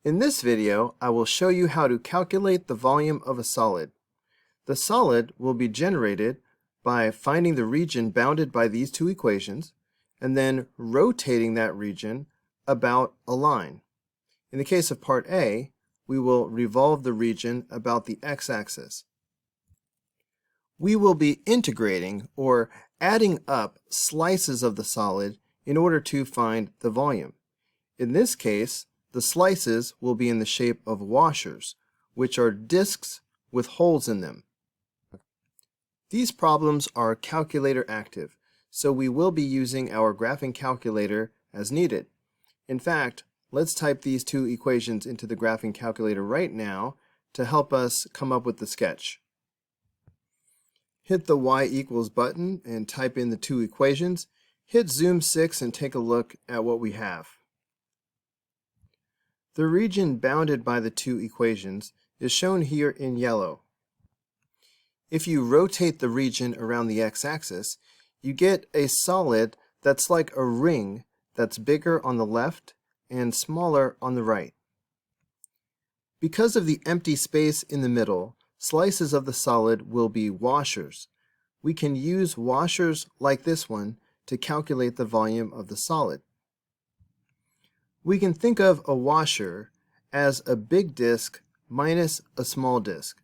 In this video, I will show you how to calculate the volume of a solid. The solid will be generated by finding the region bounded by these two equations and then rotating that region about a line. In the case of part A, we will revolve the region about the x-axis. We will be integrating or adding up slices of the solid in order to find the volume. In this case, the slices will be in the shape of washers, which are discs with holes in them. These problems are calculator active, so we will be using our graphing calculator as needed. In fact, let's type these two equations into the graphing calculator right now to help us come up with the sketch. Hit the y equals button and type in the two equations. Hit zoom 6 and take a look at what we have. The region bounded by the two equations is shown here in yellow. If you rotate the region around the x-axis, you get a solid that's like a ring that's bigger on the left and smaller on the right. Because of the empty space in the middle, slices of the solid will be washers. We can use washers like this one to calculate the volume of the solid. We can think of a washer as a big disk minus a small disk.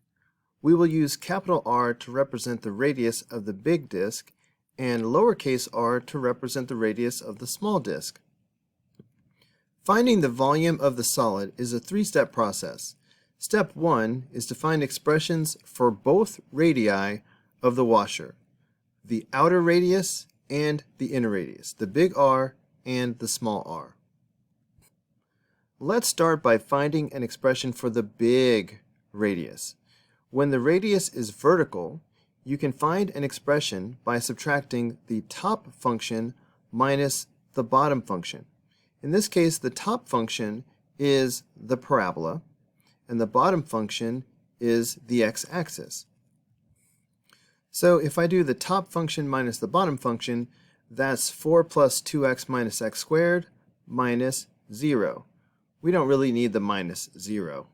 We will use capital R to represent the radius of the big disk and lowercase r to represent the radius of the small disk. Finding the volume of the solid is a three-step process. Step 1 is to find expressions for both radii of the washer, the outer radius and the inner radius, the big R and the small r. Let's start by finding an expression for the big radius. When the radius is vertical, you can find an expression by subtracting the top function minus the bottom function. In this case, the top function is the parabola, and the bottom function is the x-axis. So if I do the top function minus the bottom function, that's 4 plus 2x minus x squared minus 0. We don't really need the minus 0.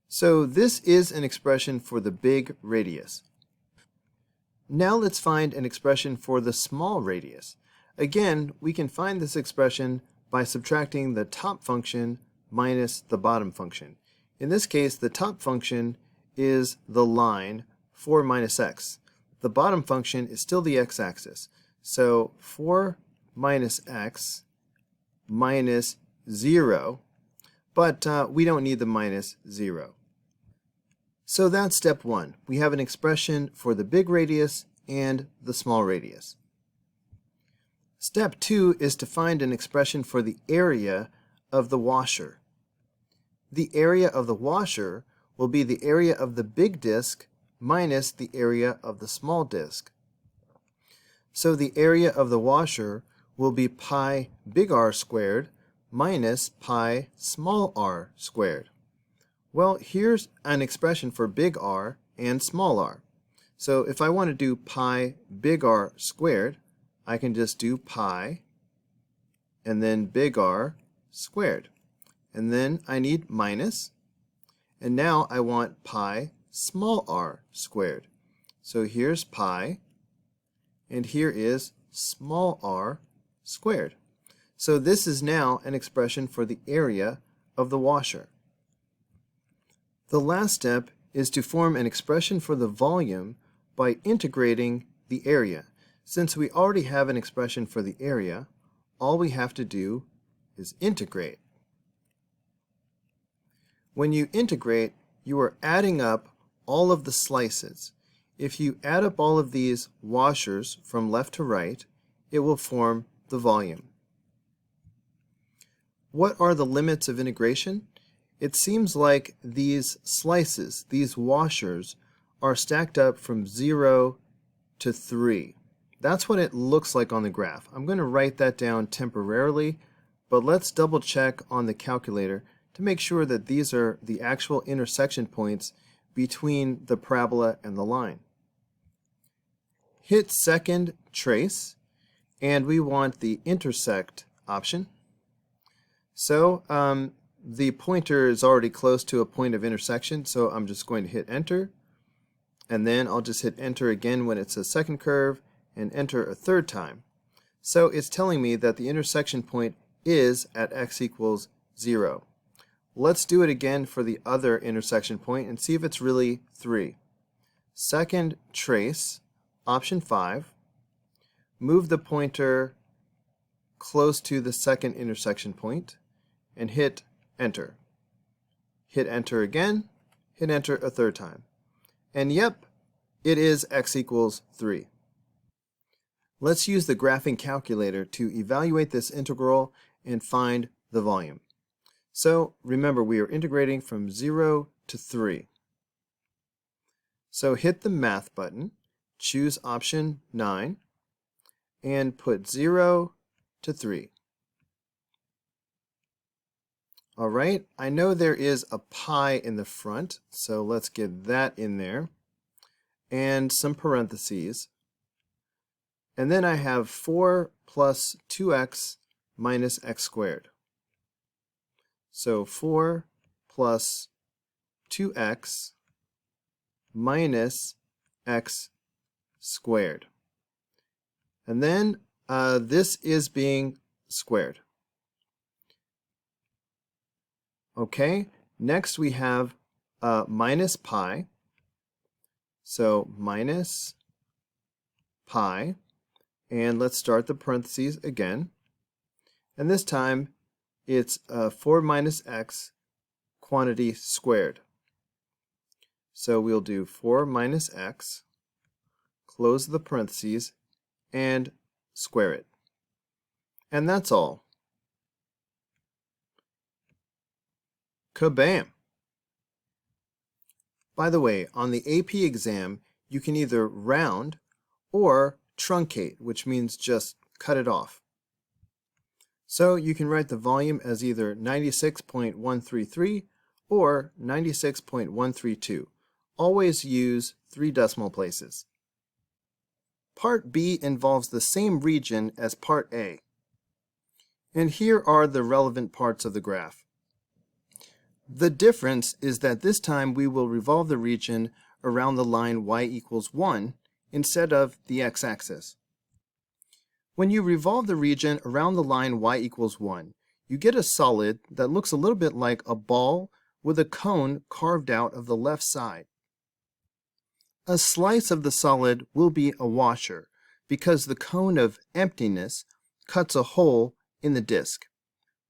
So this is an expression for the big radius. Now let's find an expression for the small radius. Again, we can find this expression by subtracting the top function minus the bottom function. In this case, the top function is the line 4 minus x. The bottom function is still the x-axis. So 4 minus x minus 0, but we don't need the minus 0. So that's step 1. We have an expression for the big radius and the small radius. Step 2 is to find an expression for the area of the washer. The area of the washer will be the area of the big disk minus the area of the small disk. So the area of the washer will be pi big R squared minus pi small r squared. Well, here's an expression for big R and small r. So if I want to do pi big R squared, I can just do pi and then big R squared. And then I need minus, and now I want pi small r squared. So here's pi, and here is small r squared. So this is now an expression for the area of the washer. The last step is to form an expression for the volume by integrating the area. Since we already have an expression for the area, all we have to do is integrate. When you integrate, you are adding up all of the slices. If you add up all of these washers from left to right, it will form the volume. What are the limits of integration? It seems like these slices, these washers, are stacked up from 0 to 3. That's what it looks like on the graph. I'm going to write that down temporarily, but let's double check on the calculator to make sure that these are the actual intersection points between the parabola and the line. Hit second trace, and we want the intersect option. So the pointer is already close to a point of intersection, so I'm just going to hit enter, and then I'll just hit enter again when it's a second curve, and enter a third time. So it's telling me that the intersection point is at x equals 0. Let's do it again for the other intersection point and see if it's really 3. Second trace, option 5, move the pointer close to the second intersection point, and hit enter. Hit enter again, hit enter a third time. And yep, it is x equals 3. Let's use the graphing calculator to evaluate this integral and find the volume. So remember, we are integrating from 0 to 3. So hit the math button, choose option 9, and put 0 to 3. Alright, I know there is a pi in the front, so let's get that in there, and some parentheses. And then I have 4 plus 2x minus x squared. So 4 plus 2x minus x squared. And then this is being squared. Okay, next we have minus pi. So minus pi. And let's start the parentheses again. And this time it's 4 minus x quantity squared. So we'll do 4 minus x, close the parentheses, and square it. And that's all. Kabam! By the way, on the AP exam, you can either round or truncate, which means just cut it off. So you can write the volume as either 96.133 or 96.132. Always use 3 decimal places. Part B involves the same region as Part A. And here are the relevant parts of the graph. The difference is that this time we will revolve the region around the line y equals 1 instead of the x-axis. When you revolve the region around the line y equals 1, you get a solid that looks a little bit like a ball with a cone carved out of the left side. A slice of the solid will be a washer because the cone of emptiness cuts a hole in the disk.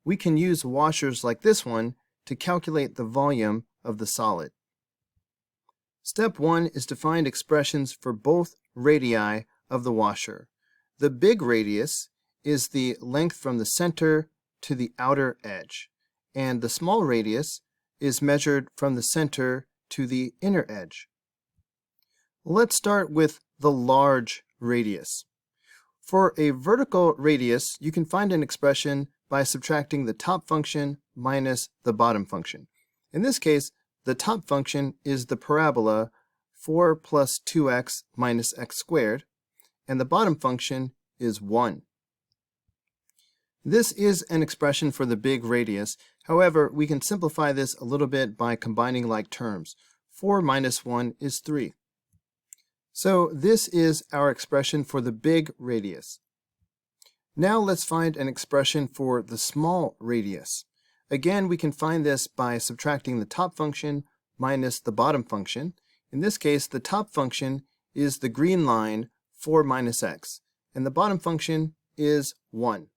We can use washers like this one to calculate the volume of the solid. Step 1 is to find expressions for both radii of the washer. The big radius is the length from the center to the outer edge, and the small radius is measured from the center to the inner edge. Let's start with the large radius. For a vertical radius, you can find an expression by subtracting the top function minus the bottom function. In this case, the top function is the parabola 4 plus 2x minus x squared, and the bottom function is 1. This is an expression for the big radius. However, we can simplify this a little bit by combining like terms. 4 minus 1 is 3. So this is our expression for the big radius. Now let's find an expression for the small radius. Again, we can find this by subtracting the top function minus the bottom function. In this case, the top function is the green line 4 minus x, and the bottom function is 1.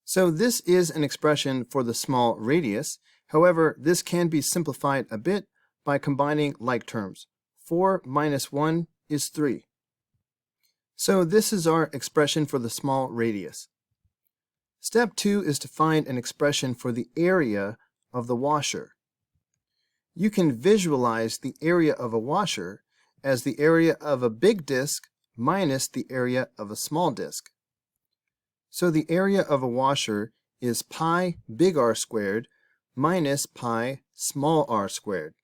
So this is an expression for the small radius. However, this can be simplified a bit by combining like terms. 4 minus 1 is 3. So this is our expression for the small radius. Step 2 is to find an expression for the area of the washer. You can visualize the area of a washer as the area of a big disk minus the area of a small disk. So the area of a washer is pi big R squared minus pi small r squared.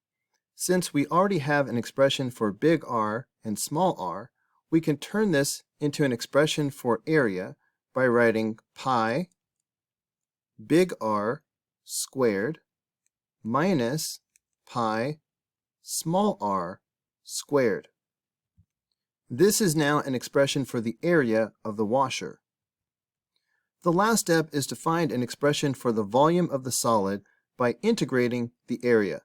Since we already have an expression for big R and small r, we can turn this into an expression for area by writing pi big R squared minus pi small r squared. This is now an expression for the area of the washer. The last step is to find an expression for the volume of the solid by integrating the area.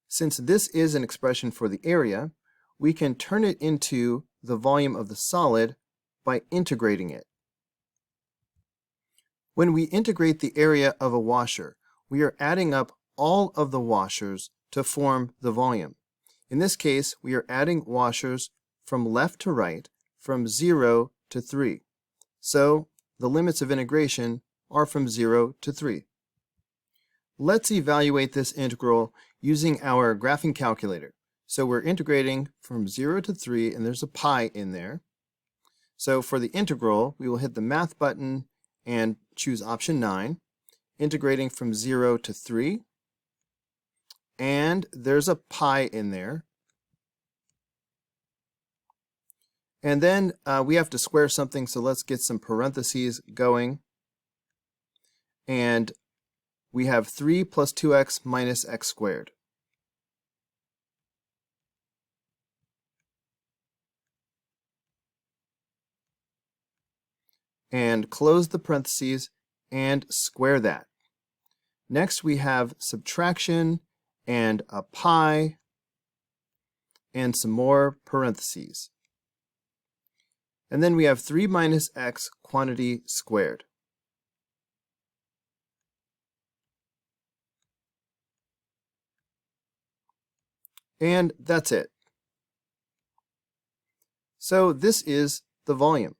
Since this is an expression for the area, we can turn it into the volume of the solid by integrating it. When we integrate the area of a washer, we are adding up all of the washers to form the volume. In this case, we are adding washers from left to right, from 0 to 3. So, the limits of integration are from 0 to 3. Let's evaluate this integral using our graphing calculator. So we're integrating from 0 to 3, and there's a pi in there. So for the integral, we will hit the math button and choose option 9, integrating from 0 to 3. And there's a pi in there. And then we have to square something, so let's get some parentheses going. And we have 3 plus 2x minus x squared. And close the parentheses and square that. Next we have subtraction and a pi and some more parentheses. And then we have 3 minus x quantity squared. And that's it. So this is the volume.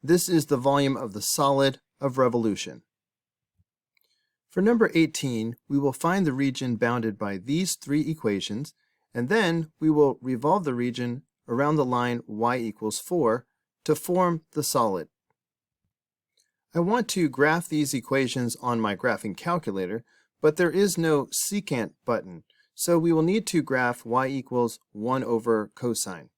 This is the volume of the solid of revolution. For number 18, we will find the region bounded by these three equations, and then we will revolve the region around the line y equals 4 to form the solid. I want to graph these equations on my graphing calculator, but there is no secant button, so we will need to graph y equals 1 over cosine.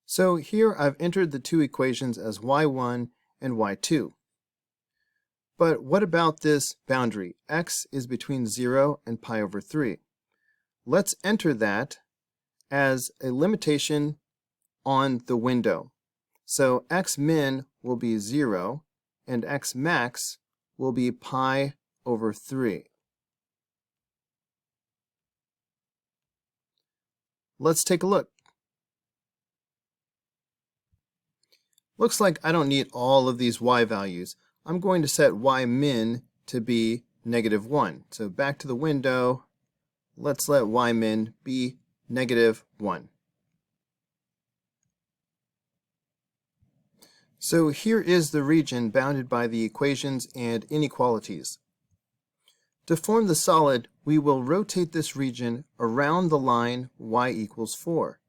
So here I've entered the two equations as y1 and y2. But what about this boundary? X is between 0 and pi over 3. Let's enter that as a limitation on the window. So x min will be 0 and x max will be pi over 3. Let's take a look. Looks like I don't need all of these y values. I'm going to set y min to be -1. So back to the window, let's let y min be -1. So here is the region bounded by the equations and inequalities. To form the solid, we will rotate this region around the line y equals 4.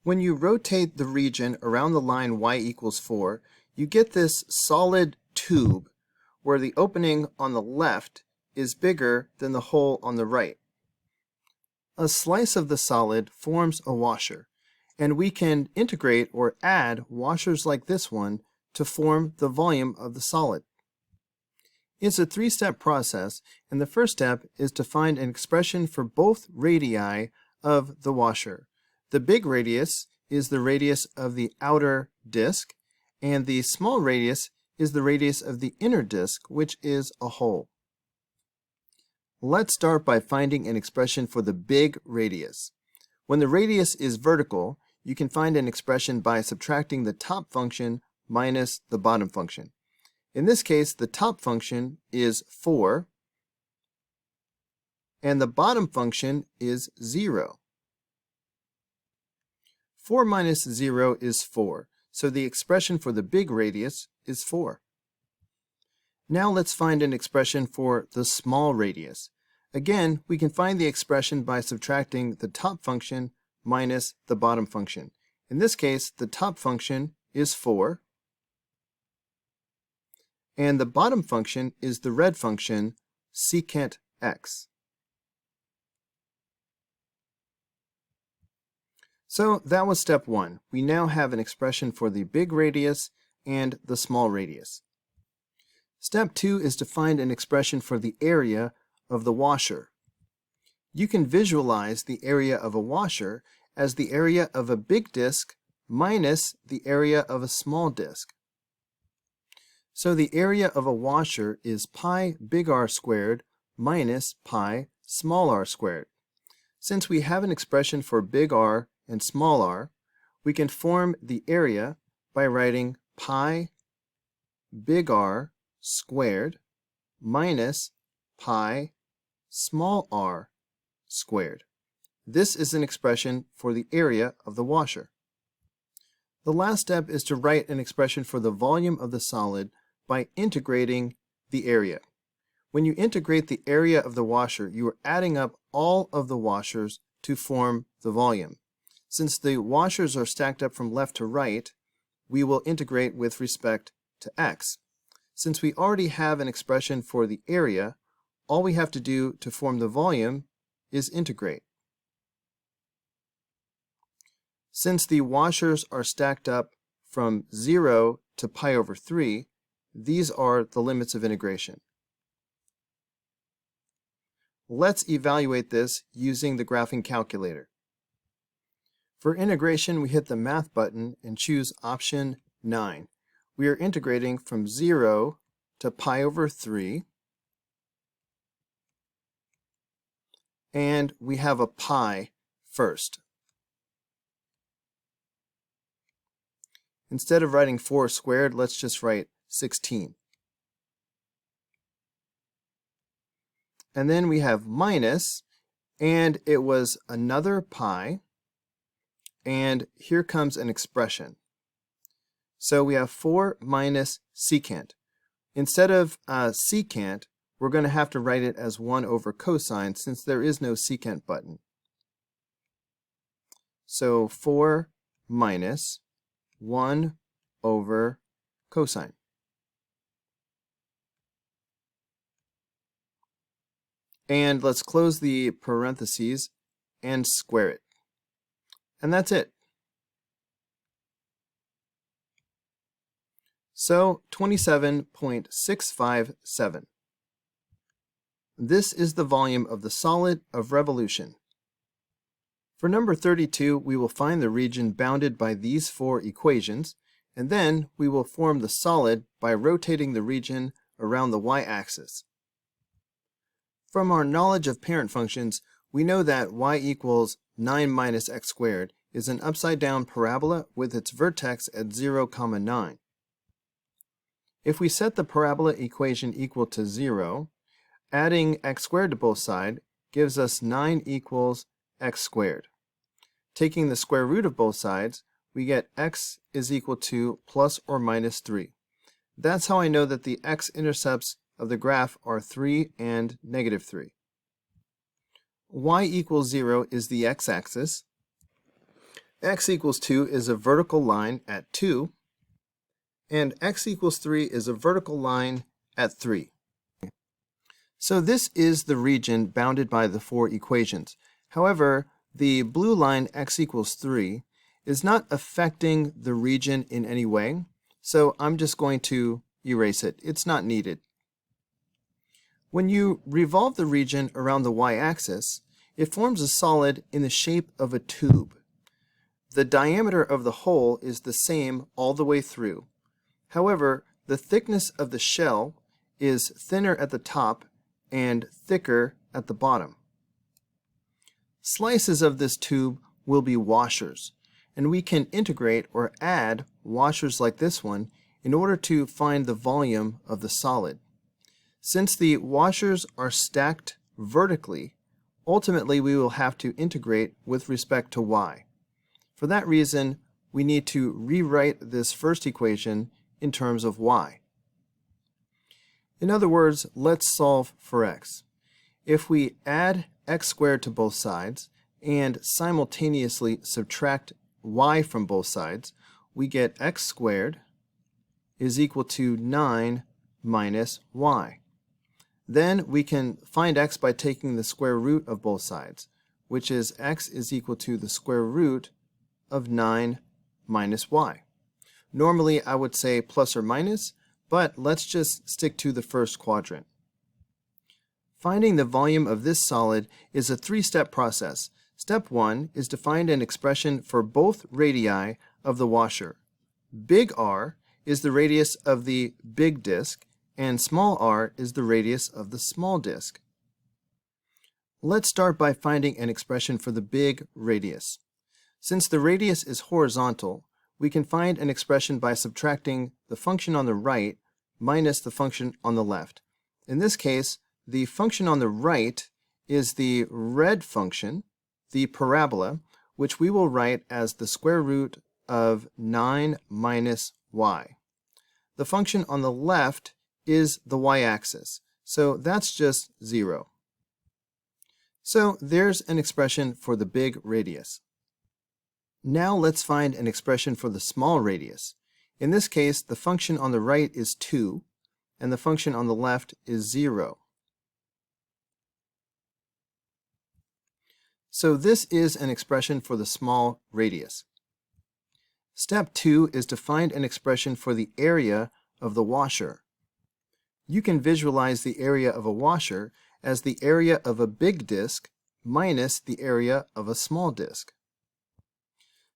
When you rotate the region around the line y equals 4, you get this solid tube where the opening on the left is bigger than the hole on the right. A slice of the solid forms a washer, and we can integrate or add washers like this one to form the volume of the solid. It's a three-step process, and the first step is to find an expression for both radii of the washer. The big radius is the radius of the outer disk, and the small radius is the radius of the inner disk, which is a hole. Let's start by finding an expression for the big radius. When the radius is vertical, you can find an expression by subtracting the top function minus the bottom function. In this case, the top function is 4, and the bottom function is 0. 4 minus 0 is 4, so the expression for the big radius is 4. Now let's find an expression for the small radius. Again, we can find the expression by subtracting the top function minus the bottom function. In this case, the top function is 4, and the bottom function is the red function, secant x. So that was step 1. We now have an expression for the big radius and the small radius. Step 2 is to find an expression for the area of the washer. You can visualize the area of a washer as the area of a big disk minus the area of a small disk. So the area of a washer is pi big R squared minus pi small r squared. Since we have an expression for big R and small r, we can form the area by writing pi big R squared minus pi small r squared. This is an expression for the area of the washer. The last step is to write an expression for the volume of the solid by integrating the area. When you integrate the area of the washer, you are adding up all of the washers to form the volume. Since the washers are stacked up from left to right, we will integrate with respect to x. Since we already have an expression for the area, all we have to do to form the volume is integrate. Since the washers are stacked up from 0 to pi over 3, these are the limits of integration. Let's evaluate this using the graphing calculator. For integration, we hit the Math button and choose option 9. We are integrating from 0 to pi over 3, and we have a pi first. Instead of writing 4 squared, let's just write 16. And then we have minus, and it was another pi, and here comes an expression. So we have 4 minus secant. Instead of secant, we're going to have to write it as 1 over cosine since there is no secant button. So 4 minus 1 over cosine. And let's close the parentheses and square it. And that's it. So 27.657. This is the volume of the solid of revolution. For number 32, we will find the region bounded by these 4 equations, and then we will form the solid by rotating the region around the y-axis. From our knowledge of parent functions, we know that y equals 9 minus x squared is an upside-down parabola with its vertex at 0, 9. If we set the parabola equation equal to 0, adding x squared to both sides gives us 9 equals x squared. Taking the square root of both sides, we get x is equal to plus or minus 3. That's how I know that the x-intercepts of the graph are 3 and negative 3. Y equals 0 is the x-axis. X equals 2 is a vertical line at 2. And x equals 3 is a vertical line at 3. So this is the region bounded by the 4 equations. However, the blue line x equals 3 is not affecting the region in any way, so I'm just going to erase it. It's not needed. When you revolve the region around the y-axis, it forms a solid in the shape of a tube. The diameter of the hole is the same all the way through. However, the thickness of the shell is thinner at the top and thicker at the bottom. Slices of this tube will be washers, and we can integrate or add washers like this one in order to find the volume of the solid. Since the washers are stacked vertically, ultimately we will have to integrate with respect to y. For that reason, we need to rewrite this first equation in terms of y. In other words, let's solve for x. If we add x squared to both sides and simultaneously subtract y from both sides, we get x squared is equal to 9 minus y. Then we can find x by taking the square root of both sides, which is x is equal to the square root of 9 minus y. Normally I would say plus or minus, but let's just stick to the first quadrant. Finding the volume of this solid is a three-step process. Step 1 is to find an expression for both radii of the washer. Big R is the radius of the big disk, and small r is the radius of the small disk. Let's start by finding an expression for the big radius. Since the radius is horizontal, we can find an expression by subtracting the function on the right minus the function on the left. In this case, the function on the right is the red function, the parabola, which we will write as the square root of 9 minus y. The function on the left is the y-axis, so that's just 0. So there's an expression for the big radius. Now let's find an expression for the small radius. In this case, the function on the right is 2, and the function on the left is 0. So this is an expression for the small radius. Step 2 is to find an expression for the area of the washer. You can visualize the area of a washer as the area of a big disk minus the area of a small disk.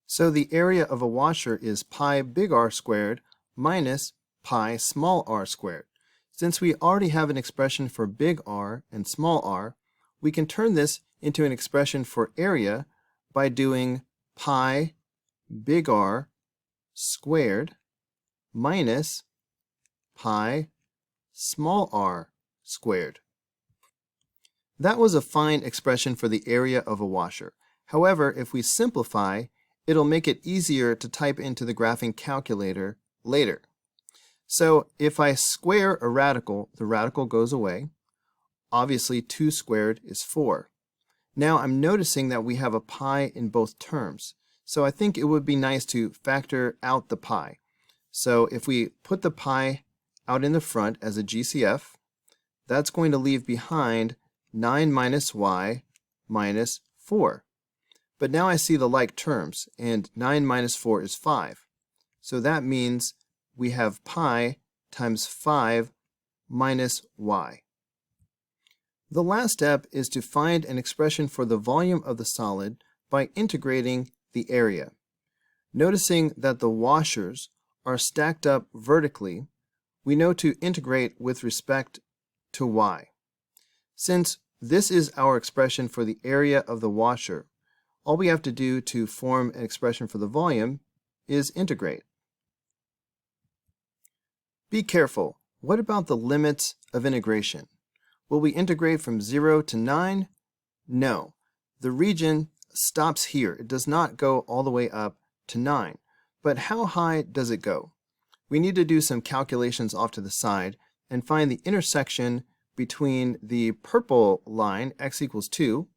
So the area of a washer is pi big R squared minus pi small r squared. Since we already have an expression for big R and small r, we can turn this into an expression for area by doing pi big R squared minus pi small r squared. That was a fine expression for the area of a washer. However, if we simplify, it'll make it easier to type into the graphing calculator later. So if I square a radical, the radical goes away. Obviously 2 squared is 4. Now I'm noticing that we have a pi in both terms. So I think it would be nice to factor out the pi. So if we put the pi out in the front as a GCF, that's going to leave behind 9 minus y minus 4. But now I see the like terms, and 9 minus 4 is 5. So that means we have pi times 5 minus y. The last step is to find an expression for the volume of the solid by integrating the area. Noticing that the washers are stacked up vertically, we know to integrate with respect to y. Since this is our expression for the area of the washer, all we have to do to form an expression for the volume is integrate. Be careful. What about the limits of integration? Will we integrate from 0 to 9? No. The region stops here. It does not go all the way up to 9. But how high does it go? We need to do some calculations off to the side and find the intersection between the purple line, x equals 2,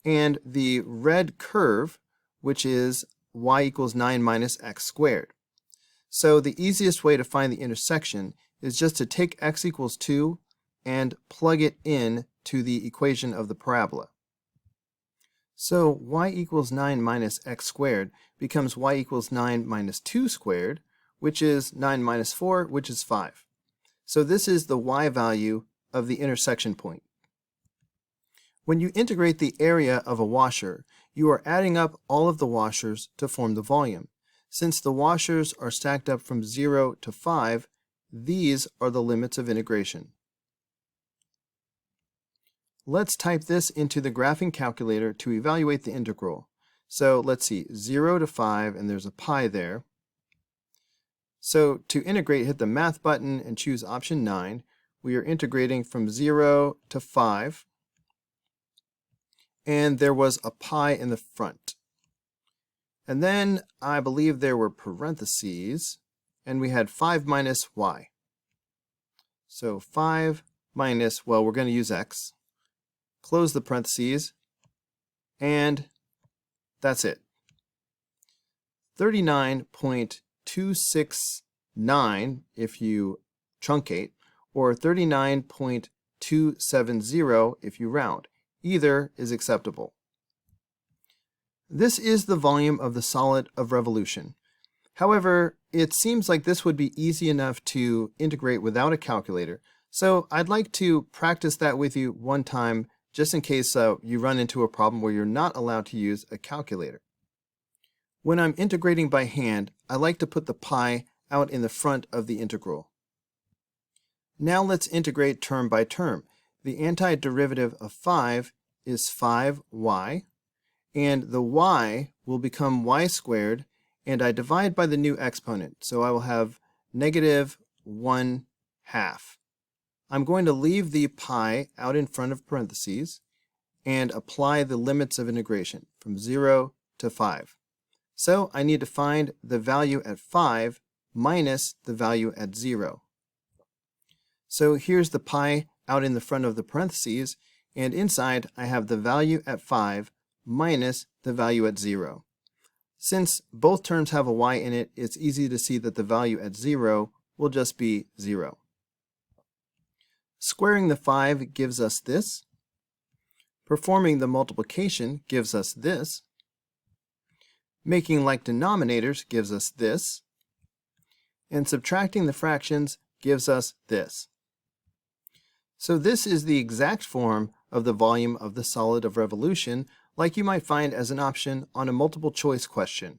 and the red curve, which is y equals 9 minus x squared. So the easiest way to find the intersection is just to take x equals 2 and plug it in to the equation of the parabola. So y equals 9 minus x squared becomes y equals 9 minus 2 squared, which is 9 minus 4, which is 5. So this is the y value of the intersection point. When you integrate the area of a washer, you are adding up all of the washers to form the volume. Since the washers are stacked up from 0 to 5, these are the limits of integration. Let's type this into the graphing calculator to evaluate the integral. So let's see, 0 to 5, and there's a pi there. So to integrate, hit the math button and choose option 9. We are integrating from 0 to 5. And there was a pi in the front. And then I believe there were parentheses, and we had 5 minus y. So 5 minus, well, we're going to use x. Close the parentheses, and that's it. 39.269 if you truncate, or 39.270 if you round. Either is acceptable. This is the volume of the solid of revolution. However, it seems like this would be easy enough to integrate without a calculator. So I'd like to practice that with you one time, just in case you run into a problem where you're not allowed to use a calculator. When I'm integrating by hand, I like to put the pi out in the front of the integral. Now let's integrate term by term. The antiderivative of 5 is 5y, and the y will become y squared, and I divide by the new exponent, so I will have negative 1/2. I'm going to leave the pi out in front of parentheses and apply the limits of integration from 0 to 5. So I need to find the value at 5 minus the value at 0. So here's the pi out in the front of the parentheses, and inside I have the value at 5 minus the value at 0. Since both terms have a y in it, it's easy to see that the value at 0 will just be 0. Squaring the 5 gives us this. Performing the multiplication gives us this. Making like denominators gives us this. And subtracting the fractions gives us this. So this is the exact form of the volume of the solid of revolution, like you might find as an option on a multiple choice question.